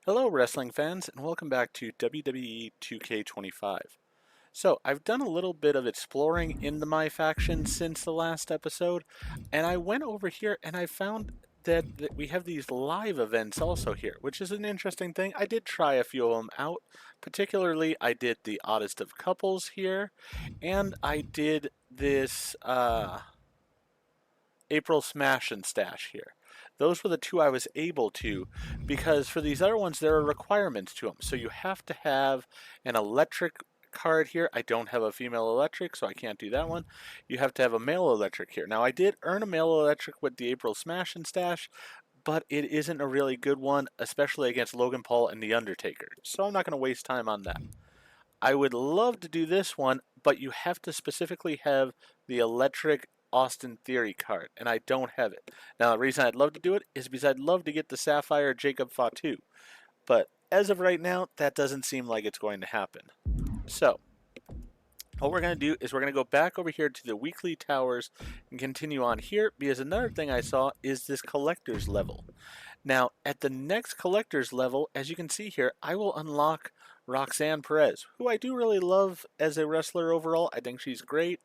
Hello wrestling fans and welcome back to WWE 2K25. So I've done a little bit of exploring in the My Faction since the last episode, and I went over here and I found that we have these live events also here, which is an interesting thing. I did try a few of them out. Particularly I did the Oddest of Couples here, and I did this April Smash and Stash here. Those were the two I was able to, because for these other ones there are requirements to them. So you have to have an electric card here. I don't have a female electric, so I can't do that one. You have to have a male electric here. Now I did earn a male electric with the April Smash and Stash, but it isn't a really good one, especially against Logan Paul and The Undertaker. So I'm not going to waste time on that. I would love to do this one, but you have to specifically have the electric Austin Theory card, and I don't have it. Now, the reason I'd love to do it is because I'd love to get the Sapphire Jacob Fatu, but as of right now, that doesn't seem like it's going to happen. So, what we're going to do is we're going to go back over here to the weekly towers and continue on here, because another thing I saw is this collector's level. Now, at the next collector's level, as you can see here, I will unlock Roxanne Perez, who I do really love as a wrestler overall. I think she's great,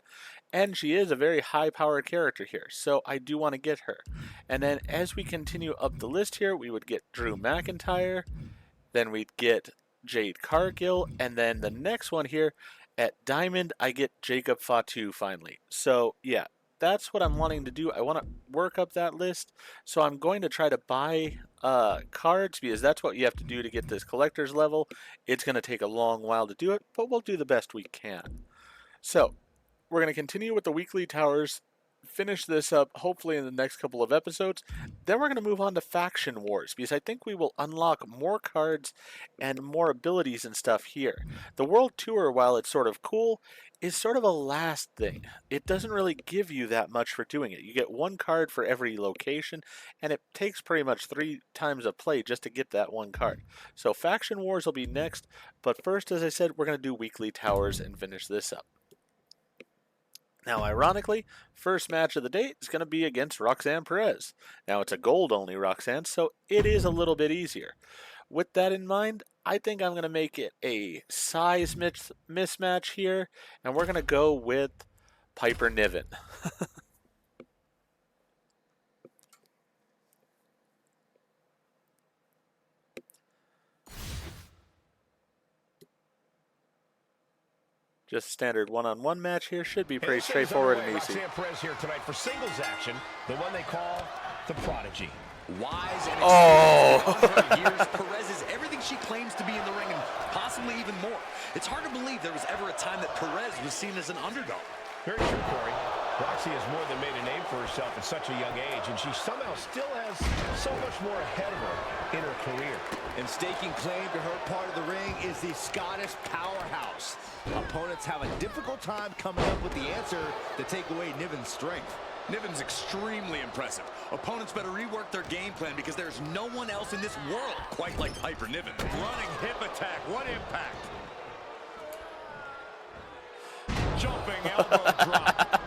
and she is a very high-powered character here, so I do want to get her. And then as we continue up the list here, we would get Drew McIntyre, then we'd get Jade Cargill, and then the next one here, at Diamond, I get Jacob Fatu finally. So, yeah, that's what I'm wanting to do. I want to work up that list, so I'm going to try to buy cards, because that's what you have to do to get this collector's level. It's going to take a long while to do it, but we'll do the best we can. So, we're going to continue with the weekly towers, finish this up hopefully in the next couple of episodes. Then we're going to move on to Faction Wars, because I think we will unlock more cards and more abilities and stuff here. The World Tour, while it's sort of cool, is sort of a last thing. It doesn't really give you that much for doing it. You get one card for every location, and it takes pretty much 3 times of play just to get that one card. So Faction Wars will be next, but first, as I said, we're going to do weekly towers and finish this up. Now, ironically, first match of the day is going to be against Roxanne Perez. Now, it's a gold-only Roxanne, so it is a little bit easier. With that in mind, I think I'm going to make it a size mismatch here, and we're going to go with Piper Niven. Just a standard one-on-one match here. Should be pretty straightforward and easy. Roxanne Perez here tonight for singles action, the one they call the Prodigy. Wise and experienced years, Perez is everything she claims to be in the ring and possibly even more. It's hard to believe there was ever a time that Perez was seen as an underdog. Very true, Corey. Roxy has more than made a name for herself at such a young age, and she somehow still has so much more ahead of her in her career. And staking claim to her part of the ring is the Scottish powerhouse. Opponents have a difficult time coming up with the answer to take away Niven's strength. Niven's extremely impressive. Opponents better rework their game plan because there's no one else in this world quite like Piper Niven. Running hip attack, what impact. Jumping elbow drop.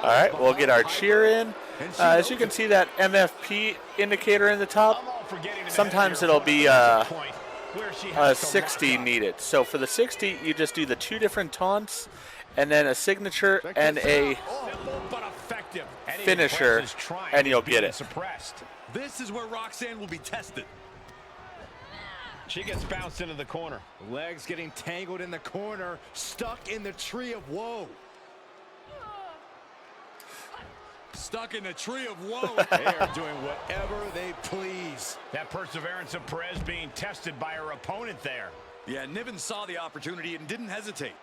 All right, we'll get our cheer in. As you can see that MFP indicator in the top, sometimes it'll be a 60 needed. So for the 60, you just do the 2 different taunts, and then a signature and a finisher, and you'll get it. This is where Roxanne will be tested. She gets bounced into the corner. Legs getting tangled in the corner, stuck in the tree of woe. Stuck in the tree of woe. They are doing whatever they please. That perseverance of Perez being tested by her opponent there. Yeah, Niven saw the opportunity and didn't hesitate.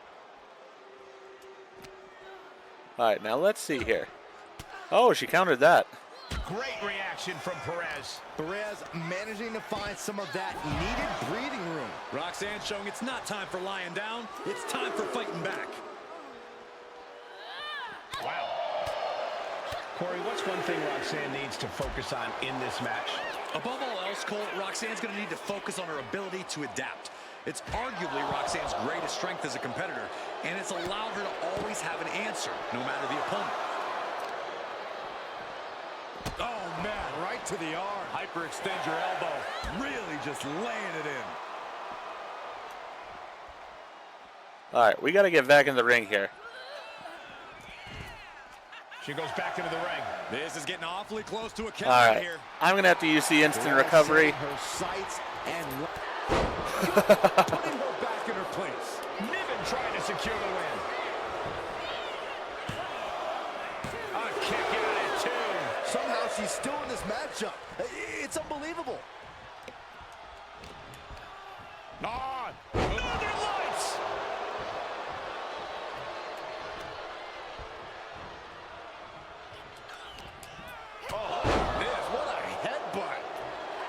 All right, now let's see here. Oh, she countered that. Great reaction from Perez. Perez managing to find some of that needed breathing room. Roxanne showing it's not time for lying down. It's time for fighting back. Wow. Corey, what's one thing Roxanne needs to focus on in this match? Above all else, Cole, Roxanne's going to need to focus on her ability to adapt. It's arguably Roxanne's greatest strength as a competitor, and it's allowed her to always have an answer, no matter the opponent. Oh, man, right right to the arm. Hyperextend your elbow. Really just laying it in. All right, we got to get back in the ring here. She goes back into the ring. This is getting awfully close to a count All right, here. I'm going to have to use the instant recovery. Her sights and putting her back in her place. Niven trying to secure the win. A kick out at 2. Somehow she's still in this matchup. It's unbelievable. On. Northern Lights. Oh, this, what a headbutt.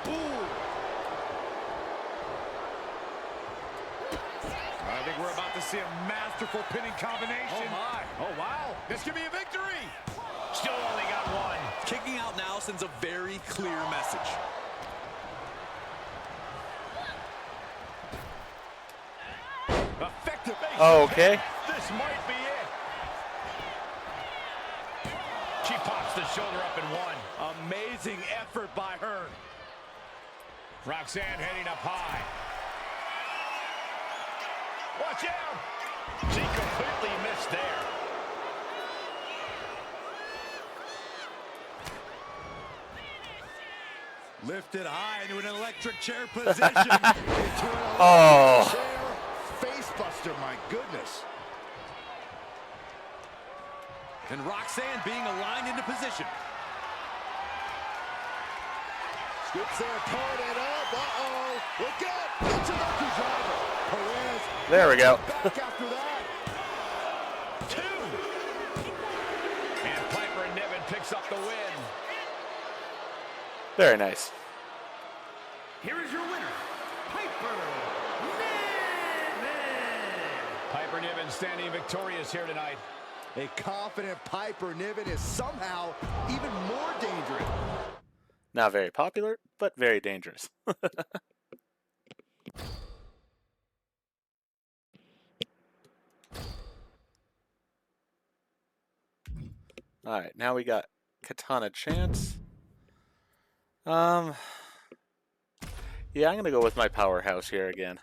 Ooh. I think we're about to see a masterful pinning combination. Oh, my. Oh, wow. This could be a victory. Still only got 1. Kicking out now sends a very clear message. Effective. Oh, okay. This might be it. She pops the shoulder up in 1. Amazing effort by her. Roxanne heading up high. Watch out! She completely missed there. Lifted high into an electric chair position. Oh. Chair face buster, my goodness. And Roxanne being aligned into position. Scoops their opponent up. Uh-oh. Look out. It's a lucky driver. Perez. There we go. Back after that. 2. And Piper Niven picks up the win. Very nice. Here is your winner, Piper Niven. Piper Niven standing victorious here tonight. A confident Piper Niven is somehow even more dangerous. Not very popular, but very dangerous. All right, now we got Katana Chance. Yeah, I'm gonna go with my powerhouse here again.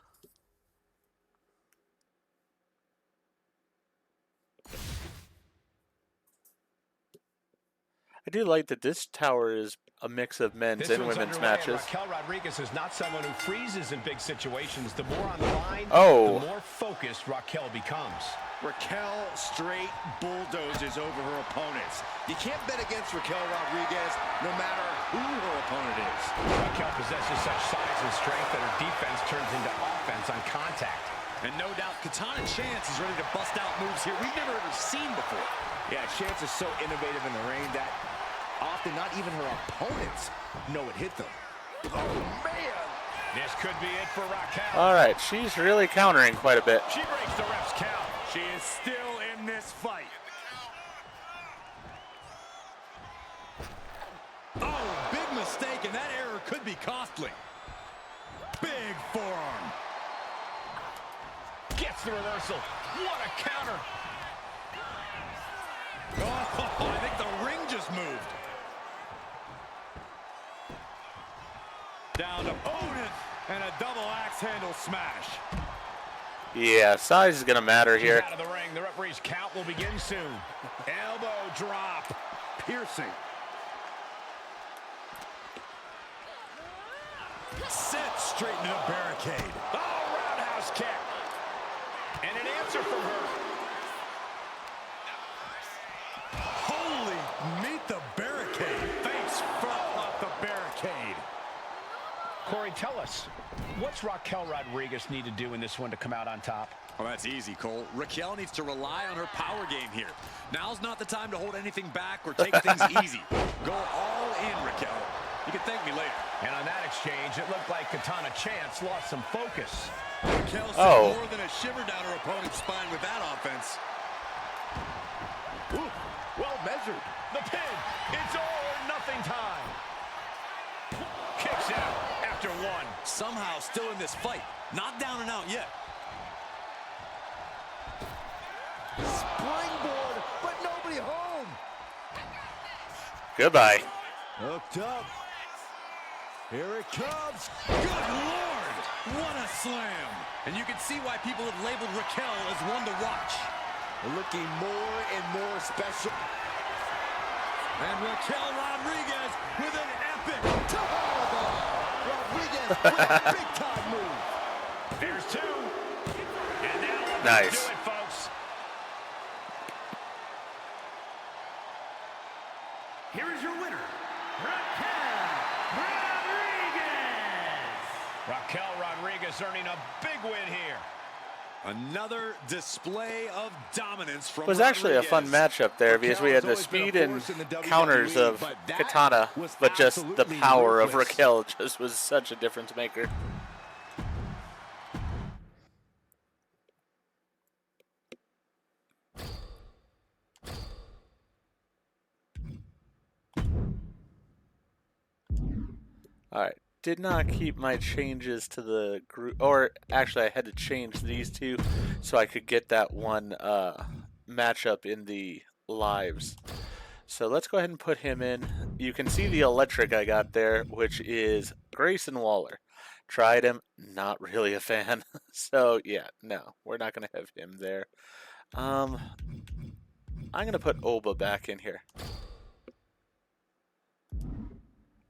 I do like that this tower is a mix of men's and women's matches. Raquel Rodriguez is not someone who freezes in big situations. The more on the line, Oh. the more focused Raquel becomes. Raquel straight bulldozes over her opponents. You can't bet against Raquel Rodriguez no matter who her opponent is. Raquel possesses such size and strength that her defense turns into offense on contact. And no doubt Katana Chance is ready to bust out moves here we've never ever seen before. Yeah, Chance is so innovative in the ring that often not even her opponents know it hit them. Oh, man! This could be it for Raquel. All right, she's really countering quite a bit. She breaks the ref's count. She is still in this fight. Oh, big mistake, and that error could be costly. Big forearm. Gets the reversal. What a counter. Oh, I think the ring just moved. Down to opponent and a double axe handle smash. Yeah, size is gonna matter here. Out of the ring. The referee's count will begin soon. Elbow drop. Piercing. Set straight into the barricade. Oh, roundhouse kick. And an answer from her. Holy, meet the barricade. Face front off the barricade. Corey, tell us, what's Raquel Rodriguez need to do in this one to come out on top? Oh, that's easy, Cole. Raquel needs to rely on her power game here. Now's not the time to hold anything back or take things easy. Go all in, Raquel. You can thank me later. And on that exchange, it looked like Katana Chance lost some focus. Raquel sent more than a shiver down her opponent's spine with that offense. Ooh, well measured. The pin. It's all or nothing time. Kicks out after 1. Somehow still in this fight. Not down and out yet. Springboard, but nobody home. Goodbye. Hooked up. Here it comes. Good Lord! What a slam! And you can see why people have labeled Raquel as one to watch. Looking more and more special. And Raquel Rodriguez with an epic. Rodriguez with a big-time move. There's two. And now Nice. do it, folks. Here is your winner, Raquel Rodriguez. Raquel Rodriguez earning a big win here. Another display of dominance from It was actually a fun matchup there because we had the speed and counters of Katana, but just the power of Raquel just was such a difference maker. All right. Did not keep my changes to the group, or actually I had to change these two so I could get that one matchup in the lives. So let's go ahead and put him in. You can see the electric I got there, which is Grayson Waller. Tried him, not really a fan. So yeah, no, we're not going to have him there. I'm going to put Oba back in here.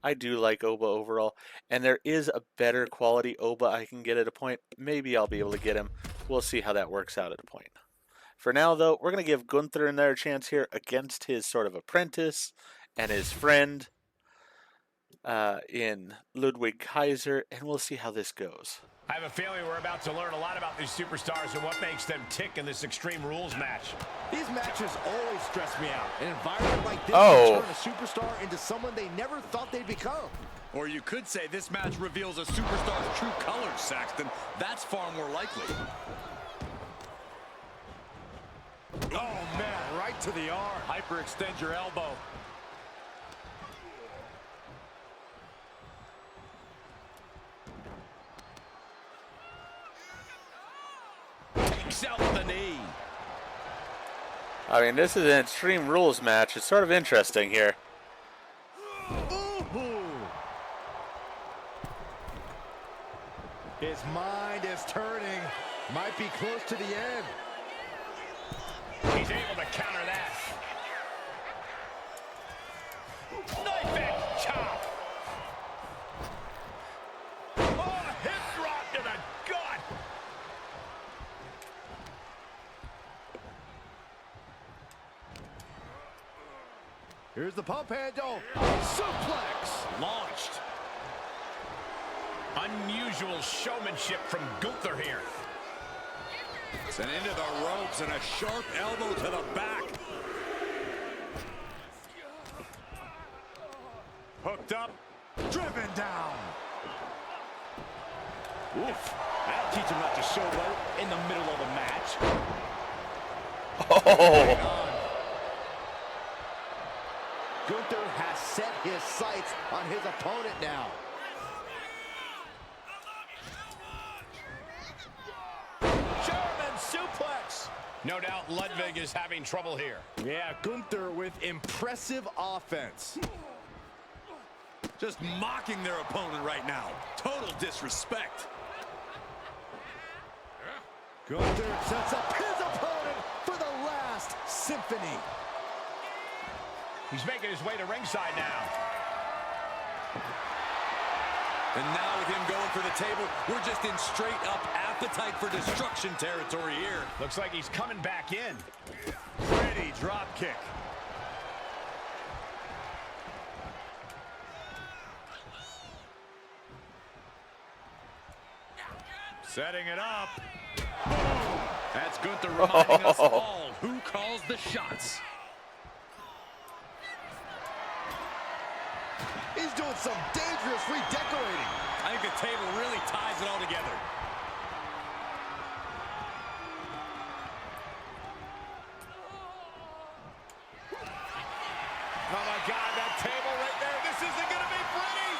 I do like Oba overall, and there is a better quality Oba I can get at a point. Maybe I'll be able to get him. We'll see how that works out at a point. For now, though, we're going to give Gunther another chance here against his sort of apprentice and his friend in Ludwig Kaiser, and we'll see how this goes. I have a feeling we're about to learn a lot about these superstars and what makes them tick in this Extreme Rules match. These matches always stress me out. An environment like this Oh. can turn a superstar into someone they never thought they'd become. Or you could say this match reveals a superstar's true colors, Saxton. That's far more likely. Oh, man, right to the arm. Hyperextend your elbow. Takes out the knee. I mean, this is an Extreme Rules match. It's sort of interesting here. Ooh. His mind is turning. Might be close to the end. He's able to counter that. Knife edge chop. Oh, hip drop to the gut. Here's the pump handle. Suplex. Launched. Unusual showmanship from Gunther here. And into the ropes and a sharp elbow to the back. Hooked up. Driven down. Oof. That'll teach him not to showboat in the middle of the match. Oh, Gunther has set his sights on his opponent now. German suplex. No doubt Ludwig is having trouble here. Yeah, Gunther with impressive offense. Just mocking their opponent right now. Total disrespect. Gunther sets up his opponent for the last symphony. He's making his way to ringside now. And now with him going for the table, we're just in straight up appetite for destruction territory here. Looks like he's coming back in. Pretty drop kick. Setting it up. That's Gunther reminding us all who calls the shots. He's doing some dangerous redecorating. I think the table really ties it all together. Oh my God, that table right there. This isn't going to be pretty.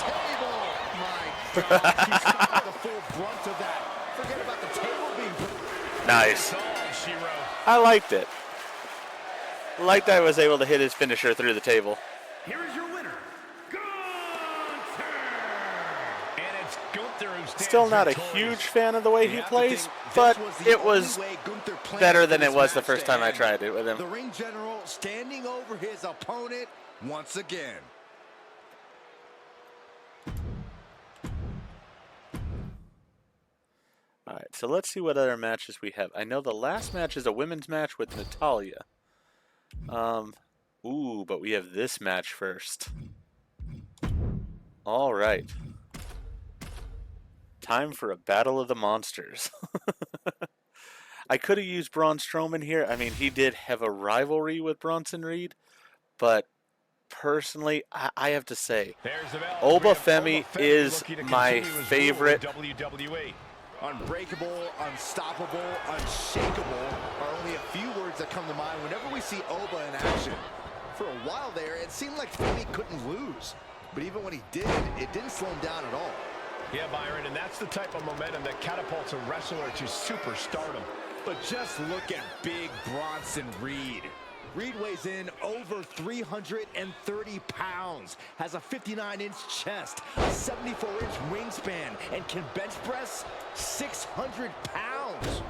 Table. My God, he suffered the full brunt of that. Forget about the table being put. nice. That's all she wrote. I liked it. Liked I was able to hit his finisher through the table. Here is your winner, Gunther. Gunther, who stands Still not a victorious. huge fan of the way You he have to plays, think but this was the it was only way Gunther planned better for than it this was the match first to time I end. tried it with him. The ring general standing over his opponent once again. All right, so let's see what other matches we have. I know the last match is a women's match with Natalya. Ooh, but we have this match first. All right. Time for a battle of the monsters. I could have used Braun Strowman here. I mean, he did have a rivalry with Bronson Reed, but personally, I have to say, There's the bell. Oba Femi Femi is looking to my continue his rule in favorite. WWE. Unbreakable, unstoppable, unshakable are only a few words that come to mind whenever we see Oba in action. For a while there, it seemed like Femi couldn't lose. But even when he did, it didn't slow him down at all. Yeah, Byron, and that's the type of momentum that catapults a wrestler to superstardom. But just look at big Bronson Reed. Reed weighs in over 330 pounds, has a 59-inch chest, a 74-inch wingspan, and can bench press 600 pounds.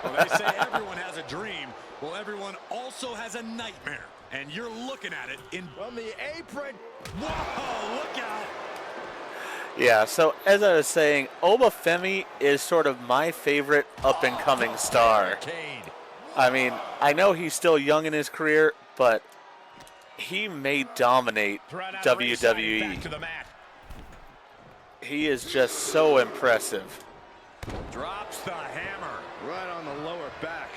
Well, they say everyone has a dream. Well, everyone also has a nightmare. And you're looking at it in... From the apron. Whoa, look out. Yeah, so as I was saying, Oba Femi is sort of my favorite up-and-coming star. I mean, I know he's still young in his career, but he may dominate WWE. He is just so impressive. Drops the hammer. Right on the lower back.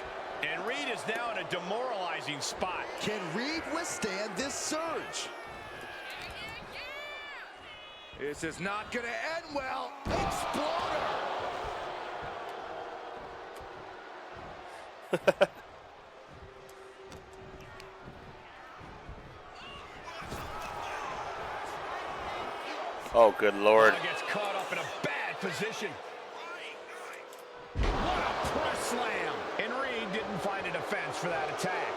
And Reed is now in a demoralizing spot. Can Reed withstand this surge? This is not going to end well. Exploder! Oh, good Lord. Gets caught up in a bad position. What a press slam. And Reed didn't find a defense for that attack.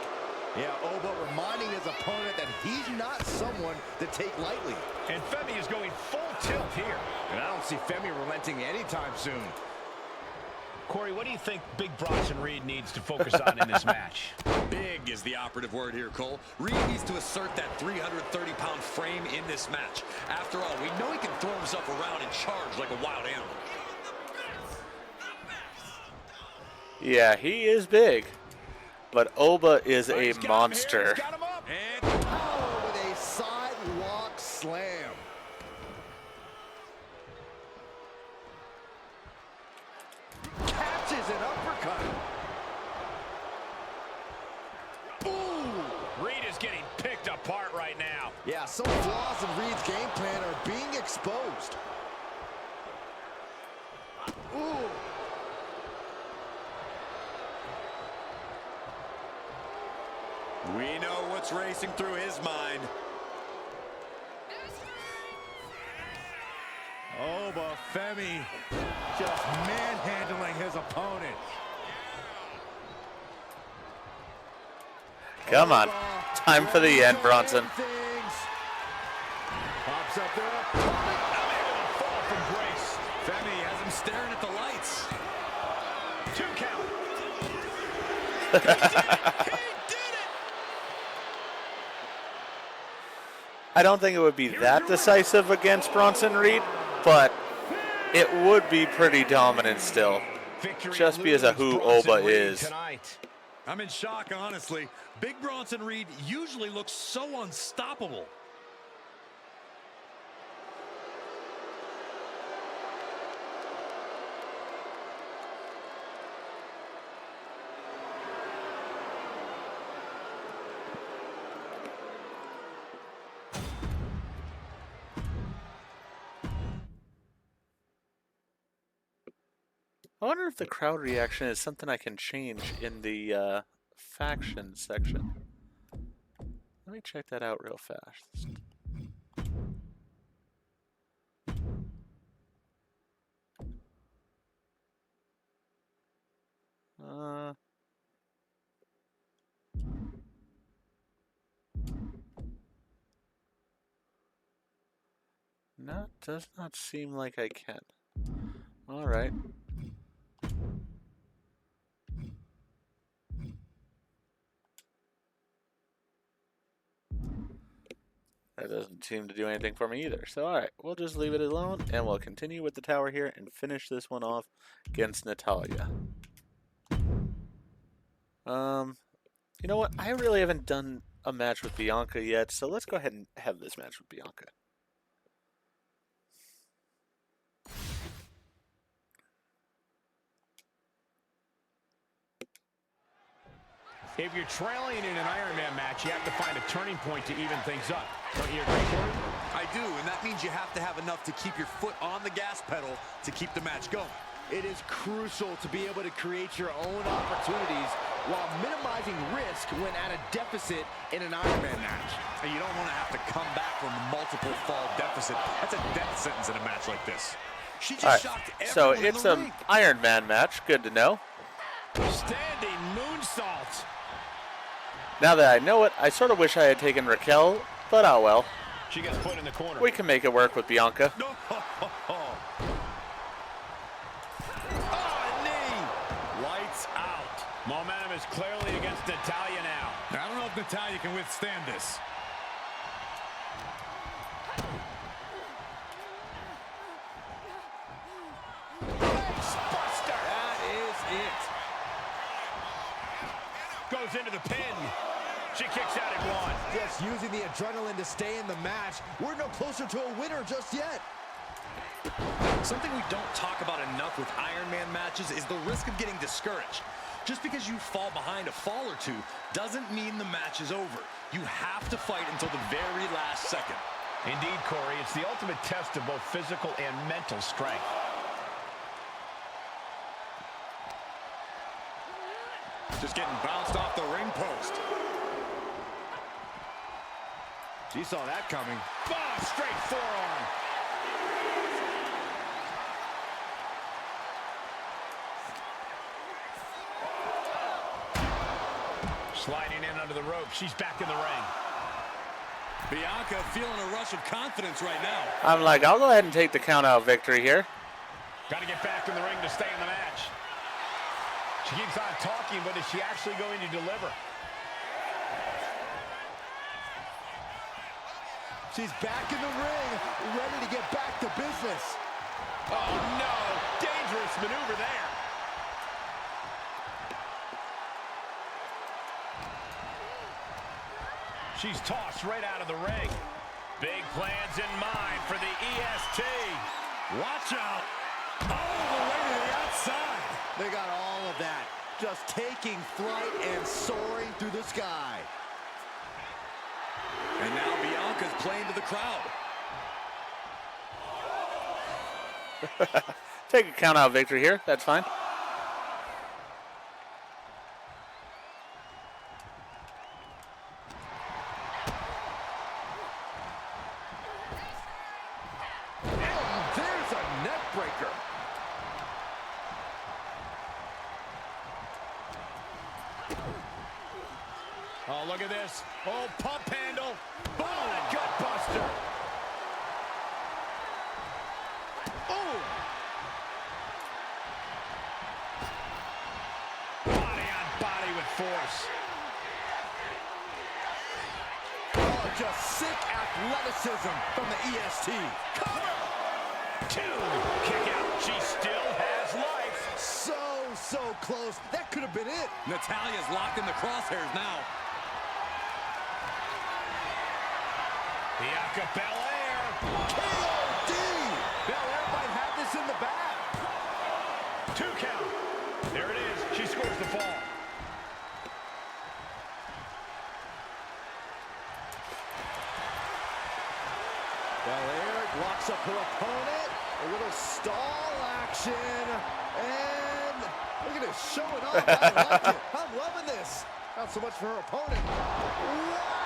Yeah, Oba reminding his opponent that he's not someone to take lightly. And Femi is going full tilt here. And I don't see Femi relenting anytime soon. Corey, what do you think Big Bronson Reed needs to focus on in this match? Big is the operative word here, Cole. Reed needs to assert that 330-pound frame in this match. After all, we know he can throw himself around and charge like a wild animal. Yeah, he is big, but Oba is a monster. And Power with a sidewalk slam. Catches an uppercut. Ooh. Reed is getting picked apart right now. Yeah, some flaws in Reed's game plan are being exposed. Ooh. we know what's racing through his mind. Oba Femi just manhandling his opponent. Come on. Time for the end, Bronson. Pops up there. Unable to fall from grace. Femi has him staring at the lights. 2 count. I don't think it would be that decisive against Bronson Reed, but it would be pretty dominant still. Victory Just because of eludes who Bronson Oba Reed is. tonight. I'm in shock, honestly. Big Bronson Reed usually looks so unstoppable. I wonder if the crowd reaction is something I can change in the faction section. Let me check that out real fast. No, does not seem like I can. All right. That doesn't seem to do anything for me either. So, all right, we'll just leave it alone, and we'll continue with the tower here and finish this one off against Natalya. You know what? I really haven't done a match with Bianca yet, so let's go ahead and have this match with Bianca. If you're trailing in an Ironman match, you have to find a turning point to even things up. Don't you agree, Corey? I do, and that means you have to have enough to keep your foot on the gas pedal to keep the match going. It is crucial to be able to create your own opportunities while minimizing risk when at a deficit in an Ironman match. And you don't want to have to come back from a multiple fall deficit. That's a death sentence in a match like this. She just shocked everyone. So in it's the an ring. Ironman match. Good to know. Standing moonsault. Now that I know it, I sort of wish I had taken Raquel, but oh well. She gets put in the corner. We can make it work with Bianca. No. Lights out. Momentum is clearly against Natalya now. I don't know if Natalya can withstand this. Buster. That is it. Goes into the pin. She kicks out at one. Just using the adrenaline to stay in the match. We're no closer to a winner just yet. Something we don't talk about enough with Ironman matches is the risk of getting discouraged. Just because you fall behind a fall or two doesn't mean the match is over. You have to fight until the very last second. Indeed, Corey, it's the ultimate test of both physical and mental strength. Just getting bounced off the ring post. She saw that coming. Oh, straight forearm. Sliding in under the rope. She's back in the ring. Bianca feeling a rush of confidence right now. I'm like, I'll go ahead and take the count-out victory here. Got to get back in the ring to stay in the match. She keeps on talking, but is she actually going to deliver? She's back in the ring, ready to get back to business. Oh, no. Dangerous maneuver there. She's tossed right out of the ring. Big plans in mind for the EST. Watch out. All the way to the outside. They got all of that, just taking flight and soaring through the sky. And now Bianca's playing to the crowd. Take a count-out victory here. That's fine. There's a neck breaker. Oh, look at this. Oh, pump handle. Oh, gut buster. Oh. Body on body with force. Oh, just sick athleticism from the EST. Cover. Two. Kick out. She still has life. So close. That could have been it. Natalya's locked in the crosshairs now. Bianca Belair. KOD. Belair might have this in the bag. 2 count. There it is. She scores the fall. Belair locks up her opponent. A little stall action. And look at this, showing off. I like it. I'm loving this. Not so much for her opponent. Wow!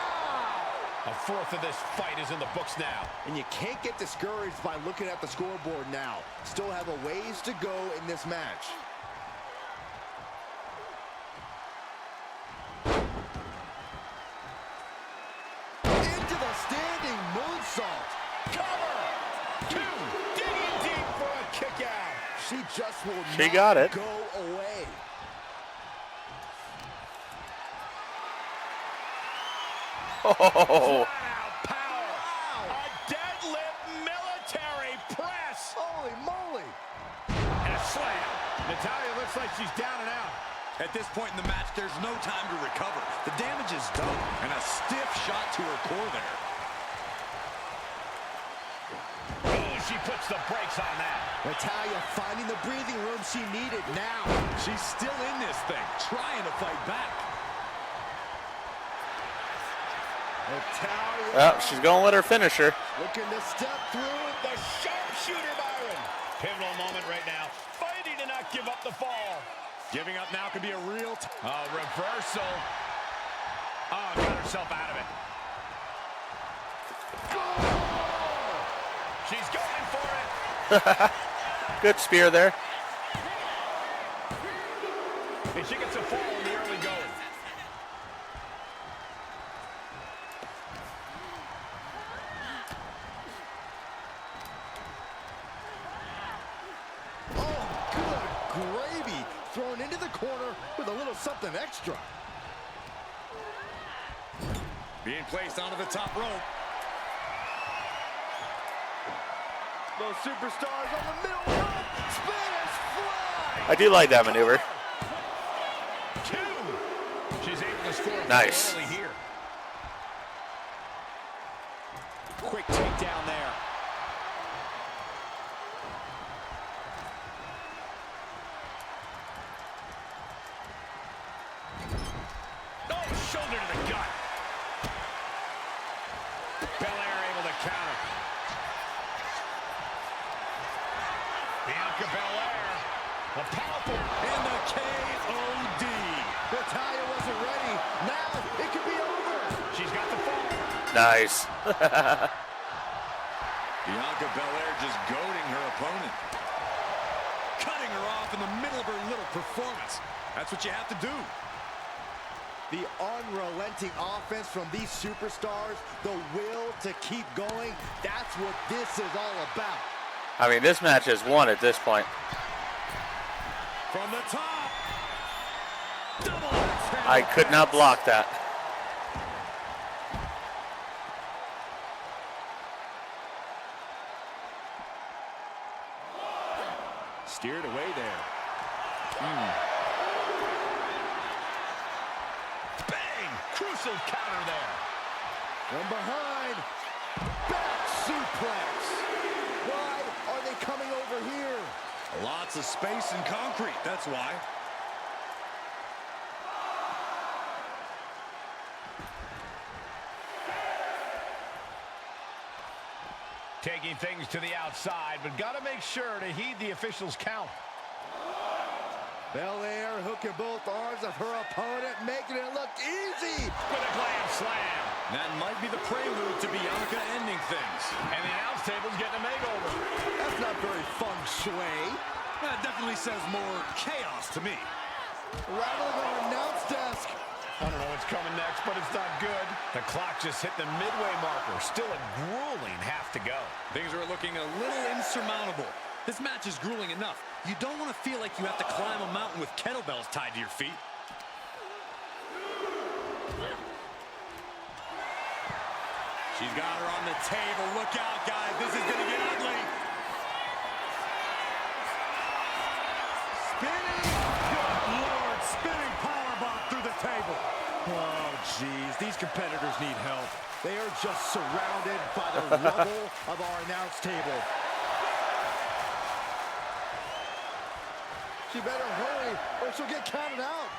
A fourth of this fight is in the books now. And you can't get discouraged by looking at the scoreboard now. Still have a ways to go in this match. Into the standing moonsault. Cover! 2. Digging deep for a kick out. She just will She not got it. go away. Oh, Flat-out power. A deadlift military press. Holy moly. And a slam. Natalya looks like she's down and out. At this point in the match, there's no time to recover. The damage is done, and a stiff shot to her core there. Oh, she puts the brakes on that. Natalya finding the breathing room she needed now. She's still in this thing, trying to fight back. Natalya. well, she's going to let her finish her. Looking to step through with the sharpshooter, Byron. Pivotal moment right now. Fighting to not give up the fall. Giving up now could be a real... Reversal. Oh, got herself out of it. She's going for it. Good spear there. And she gets a fall in the early going. Oh, good gravy. Thrown into the corner with a little something extra. Being placed onto the top rope. Those superstars on the middle rope. Spanish fly. I do like that maneuver. 2. She's able to score Nice. early here. Quick takedown there. Oh, shoulder to the gut. Belair able to counter. Bianca Belair. A powerful And the KOD. Natalya wasn't ready. Now it could be over. She's got the fall. Nice. Bianca Belair just goading her opponent. Cutting her off in the middle of her little performance. That's what you have to do. The unrelenting offense from these superstars, the will to keep going, that's what this is all about. I mean, this match is won at this point. From the top. Double axe handle. I could not block that. Steered away there. Bang! Crucial counter there. From behind, back suplex. Why are they coming over here? Lots of space and concrete, that's why. Taking things to the outside, but got to make sure to heed the officials' count. Belair hooking both arms of her opponent, making it look easy. With a glam slam. That might be the prelude to Bianca ending things. And the announce table's getting a makeover. That's not very feng shui. That definitely says more chaos to me. Rattling our announce desk. I don't know what's coming next, but it's not good. The clock just hit the midway marker. Still a grueling half to go. Things are looking a little insurmountable. This match is grueling enough. You don't want to feel like you have to climb a mountain with kettlebells tied to your feet. She's got her on the table. Look out, guys. This is going to get ugly. Spinning. Good Lord. Spinning powerbomb through the table. Oh, geez. These competitors need help. They are just surrounded by the rubble of our announce table. She better hurry or she'll get counted out.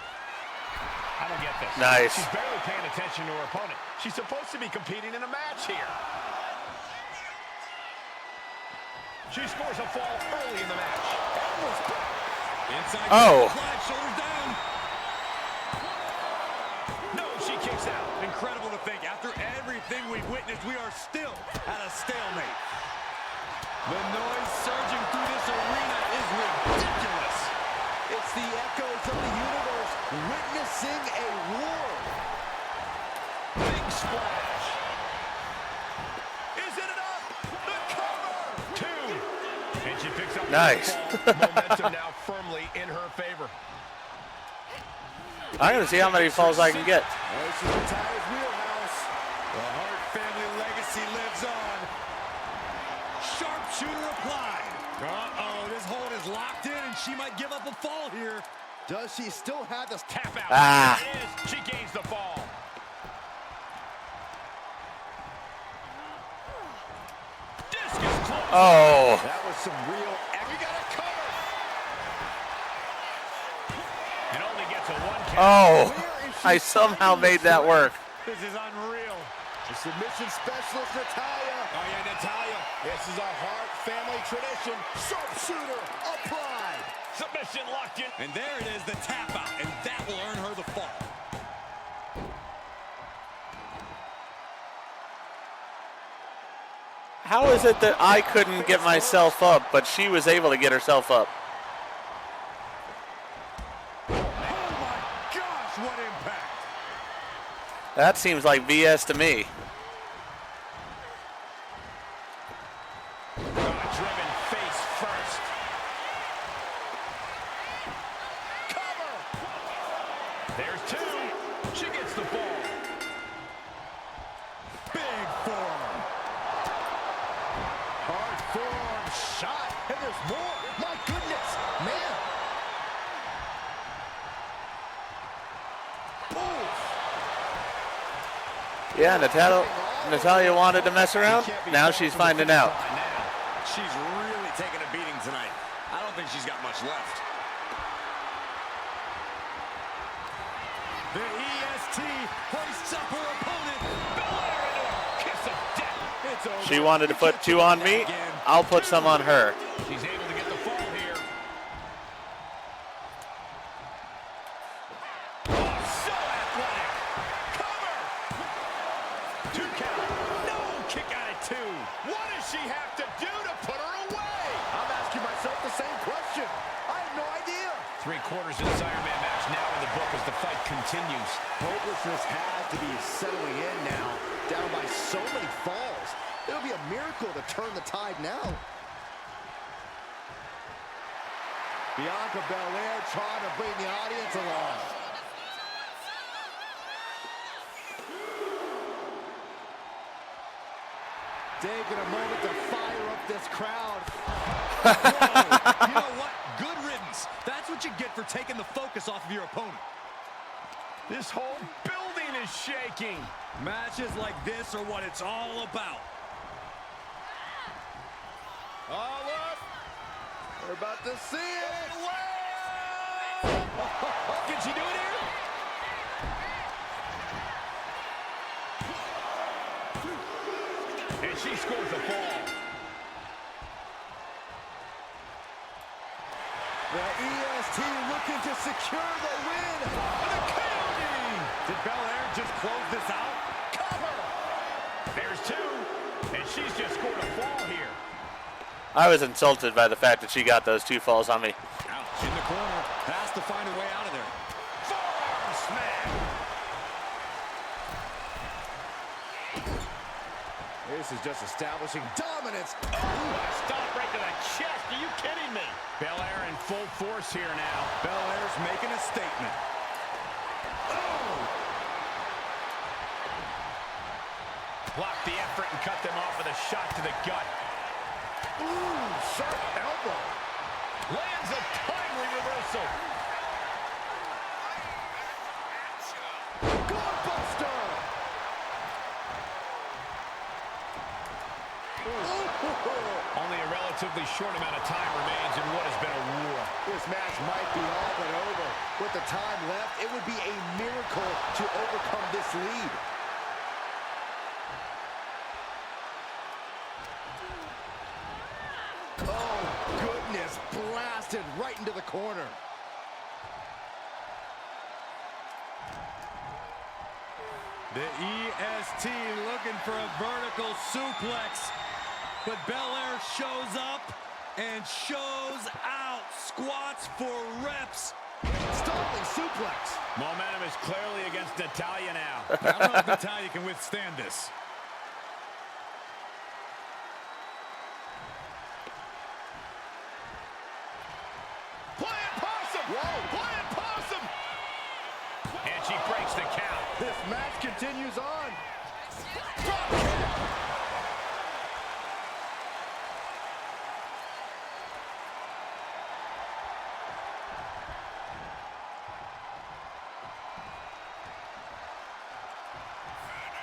I don't get this. Nice. She's barely paying attention to her opponent. She's supposed to be competing in a match here. She scores a fall early in the match. Inside. Oh. Slide, shoulders down. No, she kicks out. Incredible to think. After everything we've witnessed, we are still at a stalemate. The noise surging through this arena is ridiculous. It's the echoes of the universe witnessing a war. Big splash. Is it enough? The cover. 2. And she picks up Nice. the ball. Momentum now firmly in her favor. I'm going to see how many falls I can get. This is Natalya's wheelhouse. The Hart family legacy lives on. Sharpshooter applied. Uh-oh, this hold is locked in, and she might give up a fall here. Does she still have this Tap out. Ah. There it is. She gains the fall. Discus close. Oh. That was some real we got a cover. It only gets a one count. Oh. Where is she I somehow finding made this that strength? work. This is unreal. The submission specialist, Natalya. Oh, yeah, Natalya. This is a Hart family tradition. Sharpshooter applied. Submission locked in. And there it is, the tap out, and that will earn her the fall. How is it that I couldn't get myself up, but she was able to get herself up? Oh my gosh, what impact! That seems like BS to me. Driven face first. Cover. There's two. She gets the ball. Big forearm. Hard forearm shot. And there's more. My goodness. Man. Yeah, Natalya wanted to mess around. Now she's finding out. She's really taking a beating tonight. I don't think she's got much left. The EST hoists up her opponent. Belair into a kiss of death. It's over. She wanted to put two on me. I'll put some on her. She's able to get the fall here. Oh, so athletic. Cover. Two count. No, kick out at two. What does she have to do to put her away? I'm asking myself the same question. I have no idea. 3/4 of this Ironman match now in the book as the fight continues. Hopelessness has to be settling in now. Down by so many falls. It'll be a miracle to turn the tide now. Bianca Belair trying to bring the audience along. Taking a moment to fire up this crowd. You know what? Good riddance. That's what you get for taking the focus off of your opponent. This whole building is shaking. Matches like this are what it's all about. Oh, look. We're about to see it. Can she do it here? And she scores the fall. The EST looking to secure the win. The KOD. Did Belair just close this out? Cover. There's two. And she's just scored a fall here. I was insulted by the fact that she got those two falls on me. Ouch. In the corner. Has to find a way out of there. Forearm smash. This is just establishing dominance. Oh, what a stop right to the chest. Are you kidding me? Belair in full force here now. Belair's making a statement. Blocked the effort and cut them off with a shot to the gut. Ooh, sharp elbow. Lands a timely reversal. Goalbuster. Only a relatively short amount of time remains in what has been a war. This match might be all but over. With the time left, it would be a miracle to overcome this lead. Oh, goodness, blasted right into the corner. The EST looking for a vertical suplex. But Belair shows up and shows out. Squats for reps. Startling suplex. Momentum is clearly against Natalya now. I don't know if Natalya can withstand this. This match continues on.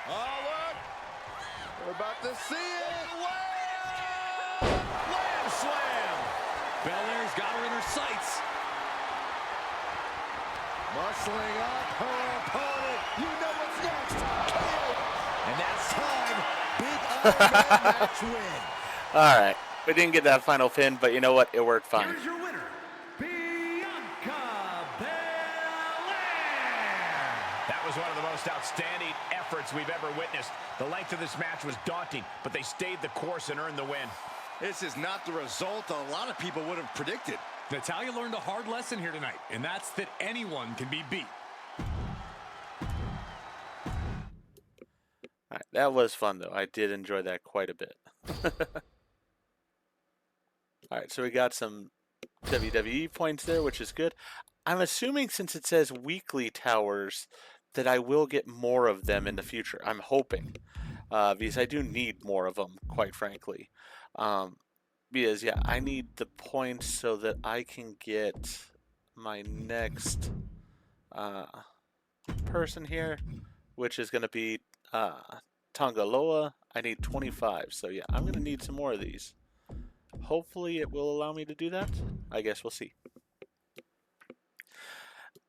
Oh, look! We're about to see it! Lamb slam. Belair's got her in her sights. Muscling up her opponent. You know what's next. KO. And that's time. Big Iron Man match win. All right. We didn't get that final pin, but you know what? It worked fine. Here's your winner, Bianca Belair. That was one of the most outstanding efforts we've ever witnessed. The length of this match was daunting, but they stayed the course and earned the win. This is not the result a lot of people would have predicted. Natalya learned a hard lesson here tonight, and that's that anyone can be beat. All right, that was fun, though. I did enjoy that quite a bit. All right, so we got some WWE points there, which is good. I'm assuming since it says weekly towers that I will get more of them in the future. I'm hoping, because I do need more of them, quite frankly. Because, yeah, I need the points so that I can get my next person here, which is going to be Tongaloa. I need 25, so yeah, I'm going to need some more of these. Hopefully it will allow me to do that. I guess we'll see.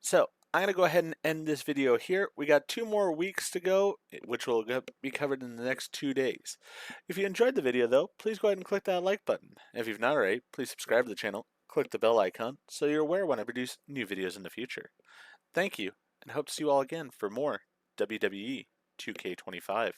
So I'm going to go ahead and end this video here. We got 2 more weeks to go, which will be covered in the next 2 days. If you enjoyed the video, though, please go ahead and click that like button. If you've not already, please subscribe to the channel, click the bell icon, so you're aware when I produce new videos in the future. Thank you, and hope to see you all again for more WWE 2K25.